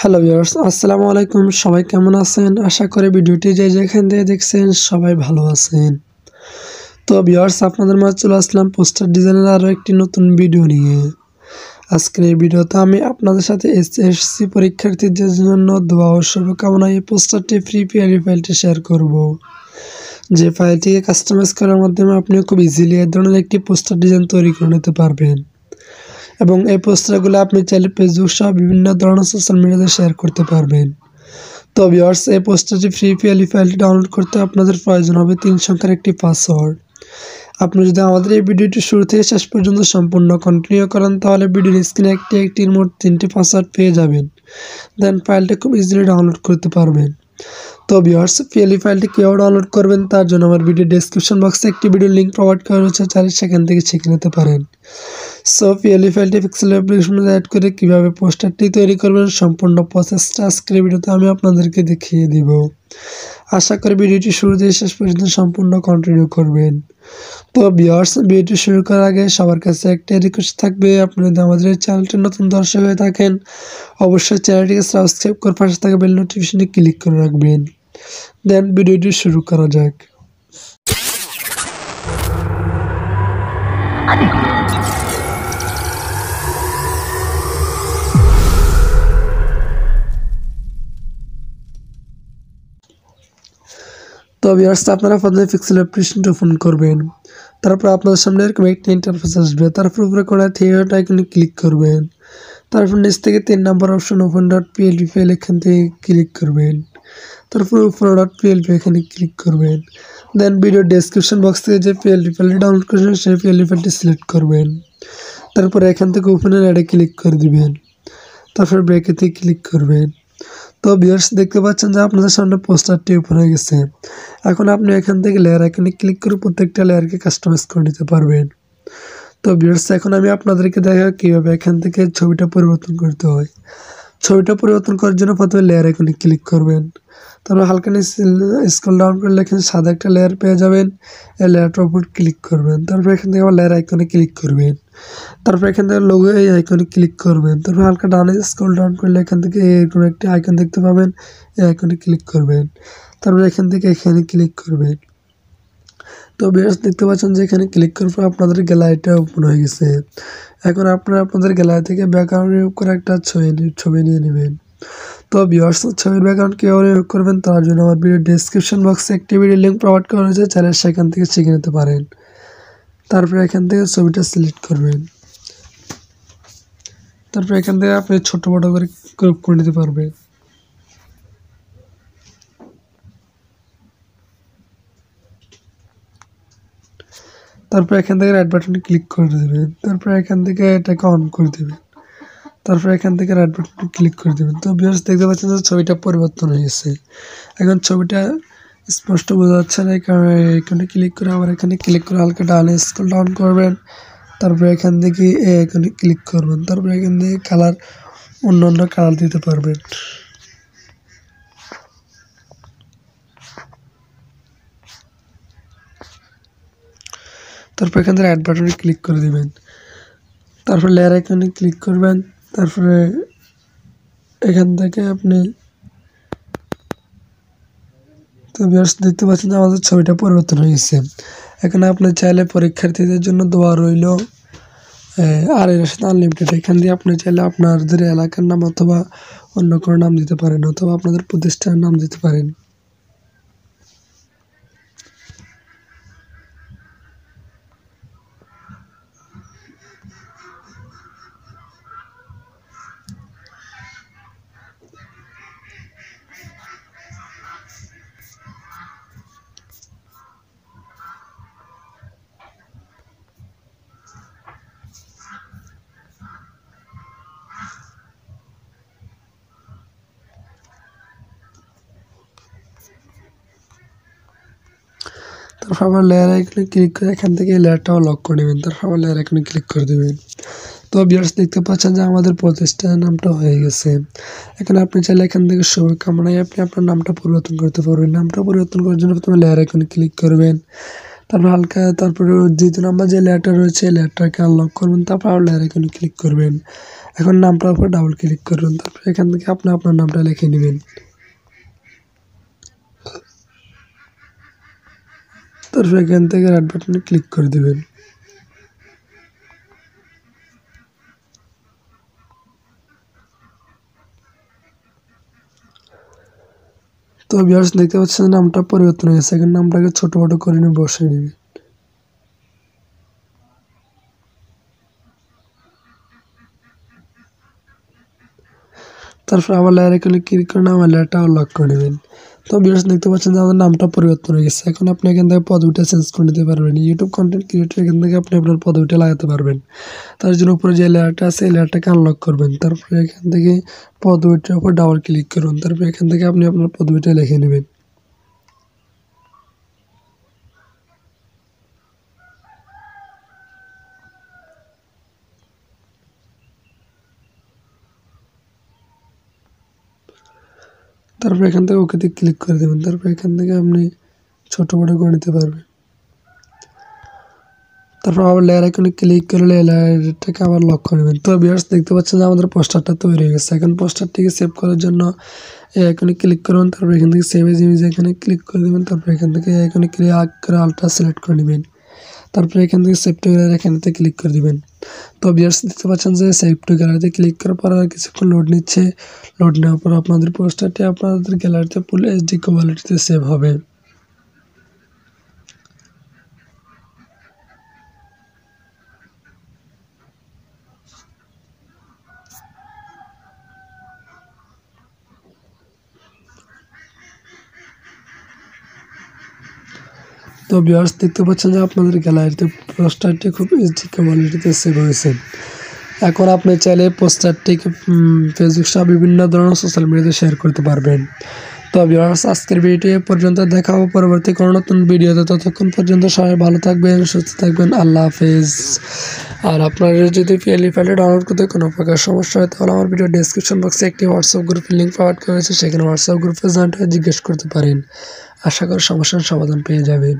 Hello viewers, আসসালামু আলাইকুম। সবাই কেমন আছেন? আশা করি ভিডিওটি যে যেখান থেকে দেখছেন সবাই ভালো আছেন। তো ভিউয়ার্স, আপনাদের মাঝে চলে আসলাম পোস্টার ডিজাইনের আরও একটি নতুন ভিডিও নিয়ে। আজকের এই ভিডিওতে আমি আপনাদের সাথে এসএসসি পরীক্ষার্থীদের জন্য দোয়া ও শুভকামনায় এই পোস্টারটি ফ্রি পিআরই ফাইলটি শেয়ার করব। যে ফাইলটিকে কাস্টমাইজ করার মাধ্যমে আপনিও খুব ইজিলি এই ধরনের একটি পোস্টার ডিজাইন তৈরি করে নিতে পারবেন। এবং এই পোস্টারগুলো আপনি চাইলে ফেসবুক সহ বিভিন্ন ধরনের সোশ্যাল মিডিয়াতে শেয়ার করতে পারবেন। তো ভিউয়ার্স, এই পোস্টারটি ফ্রি পিএলই ফাইলটি ডাউনলোড করতে আপনাদের প্রয়োজন হবে 3 সংখ্যার একটি পাসওয়ার্ড। আপনি যদি আমাদের এই ভিডিওটি শুরু থেকে শেষ পর্যন্ত সম্পূর্ণ কন্টিনিউ করেন তাহলে ভিডিওর স্ক্রিনে একটির মোট 3টি পাসওয়ার্ড পেয়ে যাবেন। দেন ফাইলটি খুব ইজিলি ডাউনলোড করতে পারবেন। তো ভিউয়ার্স, পিএলই ফাইলটি কীভাবে ডাউনলোড করবেন তার জন্য আমার ভিডিও ডেসক্রিপশন বক্সে একটি ভিডিও লিঙ্ক প্রোভাইড করা রয়েছে, চাইলে সেখান থেকে শিখে নিতে পারেন। সো পিএলই ফাইলটি পিক্সেল অ্যাপ্লিকেশনে অ্যাড করে কীভাবে পোস্টারটি তৈরি করবেন সম্পূর্ণ প্রসেসটা আজকের ভিডিওতে আমি আপনাদেরকে দেখিয়ে দিব। আশা করি ভিডিওটি শুরু থেকে শেষ পর্যন্ত সম্পূর্ণ কন্টিনিউ করবেন। তো ভিউয়ার্স, ভিডিওটি শুরু করার আগে সবার কাছে একটা রিকোয়েস্ট থাকবে, আপনি যদি আমাদের এই চ্যানেলটি নতুন দর্শক হয়ে থাকেন অবশ্যই চ্যানেলটিকে সাবস্ক্রাইব করে পাশে থাকা বেল নোটিফিকেশনে ক্লিক করে রাখবেন। দেন ভিডিওটি শুরু করা যাক। তো ভিউয়ার্স, আপনারা প্রথমে পিক্সেল অ্যাপ্লিকেশনটি ওপেন করবেন। তারপর আপনাদের সামনে এরকম একটি ইন্টারফেস আসবে। তারপর উপরে কোণে থ্রি ডট আইকনে ক্লিক করবেন। তারপর নিচ থেকে 3 number option open dot PLP file এখান থেকে ক্লিক করবেন। তারপর উপরে ডট পিএলপি এখানে ক্লিক করবেন। দেন ভিডিও ডেসক্রিপশন বক্স থেকে যে পিএলপি ফাইলটি ডাউনলোড করেছেন সেই পিএলপি ফাইলটি সিলেক্ট করবেন। তারপর এখান থেকে ওপেনের অ্যাডে ক্লিক করে দিবেন। তারপর ব্র্যাকেটে ক্লিক করবেন। তো ভিউয়ার্স, দেখতে পাচ্ছেন যে আপনাদের সামনে পোস্টারটি ওপেন হয়ে গেছে। এখন আপনি এখান থেকে লেয়ার আইকনে ক্লিক করে প্রত্যেকটা লেয়ারকে কাস্টমাইজ করে নিতে পারবেন। তো ভিউয়ার্স, এখন আমি আপনাদেরকে দেখাবো কীভাবে এখান থেকে ছবিটা পরিবর্তন করতে হয়। ছবিটা পরিবর্তন করার জন্য প্রথমে লেয়ার আইকনে ক্লিক করবেন। তারপর হালকা নিচে স্ক্রল ডাউন করলে এখানে সাদা একটা লেয়ার পেয়ে যাবেন। এই লেয়ারটার উপর ক্লিক করবেন। তারপর এখান থেকে আবার লেয়ার আইকনে ক্লিক করবেন। তারপর এখান থেকে লোগো এই আইকনে ক্লিক করবেন। তারপর হালকা ডানে স্ক্রল ডাউন করলে এখান থেকে এরকম একটি আইকন দেখতে পাবেন, এই আইকনে ক্লিক করবেন। তারপর এখান থেকে এখানে ক্লিক করবেন। তো ভিউয়ার্স, দেখতে পাচ্ছেন যে এখানে ক্লিক করার পর আপনাদের গ্যালারিটা ওপেন হয়ে গেছে। এখন আপনারা আপনাদের গ্যালারি থেকে ব্যাকগ্রাউন্ড রিমুভ করে একটা ছবি নিয়ে নেবেন। তো ভিউয়ার্স, ছবির ব্যাকগ্রাউন্ড কীভাবে রিমুভ করবেন তার জন্য আমার ভিডিও ডেসক্রিপশন বক্সে একটি ভিডিও লিঙ্ক প্রোভাইড করা হয়েছে, চাইলে সেখান থেকে শিখে নিতে পারেন। তারপর এখান থেকে ছবিটা সিলেক্ট করবেন। তারপর এখান থেকে আপনি ছোট বড় করে ক্রপ করে নিতে পারবেন। তারপর এখান থেকে রাইট বাটনে ক্লিক করে দেবেন। তারপর এখান থেকে এটাকে অন করে দেবেন। তারপর এখান থেকে রাইট বাটনে ক্লিক করে দেবেন। তো ভিউয়ার্স, দেখতে পাচ্ছেন যে ছবিটা পরিবর্তন হয়ে গেছে। এখন ছবিটা স্পষ্ট বোঝা যাচ্ছে না, কারণে এখানে ক্লিক করে আবার এখানে ক্লিক করে হালকা ডানে স্ক্রল ডাউন করবেন। তারপর এখান থেকে এখানে ক্লিক করবেন। তারপর এখান থেকে কালার অন্য কালার দিতে পারবেন। তারপর এখান থেকে অ্যাড বাটনে ক্লিক করে দিবেন। তারপর লেয়ার আইকনে ক্লিক করবেন। তারপরে এখান থেকে আপনি তো ভিউয়ার্স, দেখতে পাচ্ছেন যে আমাদের ছবিটা পরিবর্তন হয়ে গেছে। এখন আপনি চাইলে পরীক্ষার্থীদের জন্য দোয়া রইল আর এর সাথে আনলিমিটেড, এখান দিয়ে আপনি চাইলে আপনাদের এলাকার নাম অথবা অন্য কোনো নাম দিতে পারেন অথবা আপনাদের প্রতিষ্ঠানের নাম দিতে পারেন। তারপর আবার লেয়ার আইকনে ক্লিক করে এখান থেকে এই লেয়ারটাও লক করে নেবেন। তারপর আবার লেয়ার আইকনে ক্লিক করে দেবেন। তো ভিউয়ার্স, দেখতে পাচ্ছেন যে আমাদের প্রতিষ্ঠানের নামটা হয়ে গেছে। এখানে আপনি চাইলে এখান থেকে শুভকামনায় আপনি আপনার নামটা পরিবর্তন করতে পারবেন। নামটা পরিবর্তন করার জন্য প্রথমে লেয়ার আইকনে ক্লিক করবেন। তারপর হালকা তারপরে দ্বিতীয় নাম্বার যে লেয়ারটা রয়েছে লেয়ারটাকে আনলক করবেন, তারপর আবার লেয়ার এখানে ক্লিক করবেন। এখন নামটার উপর ডাবল ক্লিক করবেন, তারপর এখান থেকে আপনি আপনার নামটা লিখে নেবেন। তারপর এখান থেকে রাইট বাটনে ক্লিক করে দেবেন। তো ভিউয়ার্স দেখতে পাচ্ছেন নামটা পরিবর্তন হয়ে গেছে। এখন নামটাকে ছোট বড় করে নিয়ে বসিয়ে নেবেন। তারপর আবার লেয়ার এখানে ক্লিক করে আমার লেয়ারটা আনলক করে নেবেন। তো ভিউয়ার্স দেখতে পাচ্ছেন যে আমাদের নামটা পরিবর্তন হয়ে গেছে। এখন আপনি এখান থেকে পদবিটা চেঞ্জ করে নিতে পারবেন। ইউটিউব কন্টেন্ট ক্রিয়েটর এখান থেকে আপনি আপনার পদবিটা লাগাতে পারবেন। তার জন্য উপরে যে লেয়ারটা আছে এই লেয়ারটাকে আনলক করবেন। তারপরে এখান থেকে পদবিটার উপর ডাবল ক্লিক করুন। তারপর এখান থেকে আপনি আপনার পদবিটা লিখে নেবেন। তারপর এখান থেকে ওকেতে ক্লিক করে দেবেন। তারপর এখান থেকে আপনি ছোট বড় করে নিতে পারবেন। তারপর আবার লেয়ার আইকনে ক্লিক করলে লেয়ারটাকে আবার লক করে নেবেন। তো ভিউয়ার্স দেখতে পাচ্ছেন যে আমাদের পোস্টারটা তৈরি হয়ে গেছে। এখন পোস্টারটিকে সেভ করার জন্য এই আইকনে ক্লিক করুন। তারপর এখান থেকে সেভ এজ ইমেজ এখানে ক্লিক করে দেবেন। তারপর এখান থেকে এই আইকনে ক্লিক করে আলট্রা সিলেক্ট করে নেবেন। তারপর এখান থেকে সেভ টু গ্যালারি এখানেতে ক্লিক করে দিবেন। তো ভিউয়ার্স দেখতে পাচ্ছেন যে সেভ টু গ্যালারিতে ক্লিক করার পর আর কিছুক্ষণ লোড নিচ্ছে। লোড নেওয়ার পর আপনাদের পোস্টারটি আপনাদের গ্যালারিতে ফুল এইচডি কোয়ালিটিতে সেভ হবে। তো ভিউয়ার্স দেখতে পাচ্ছেন যে আপনাদের গ্যালারিতে পোস্টারটি খুব এইচডি কোয়ালিটিতে সেভ হয়েছে। এখন আপনি চাইলে পোস্টারটিকে ফেসবুক সহ বিভিন্ন ধরনের সোশ্যাল মিডিয়াতে শেয়ার করতে পারবেন। তো ভিউয়ার্স আজকের ভিডিওটি এ পর্যন্ত, দেখা হবে পরবর্তী কোনো নতুন ভিডিওতে। ততক্ষণ পর্যন্ত সবাই ভালো থাকবেন, সুস্থ থাকবেন। আল্লাহ হাফেজ। আর আপনারা যদি পিএলই ফাইলটা ডাউনলোড করতে কোনো প্রকার সমস্যা হয় তাহলে আমার ভিডিও ডেসক্রিপশন বক্সে একটি হোয়াটসঅ্যাপ গ্রুপের লিঙ্ক প্রোভাইড করা হয়েছে, সেখানে হোয়াটসঅ্যাপ গ্রুপে জয়েন হয়ে জিজ্ঞেস করতে পারেন। আশা করি সমস্যার সমাধান পেয়ে যাবেন।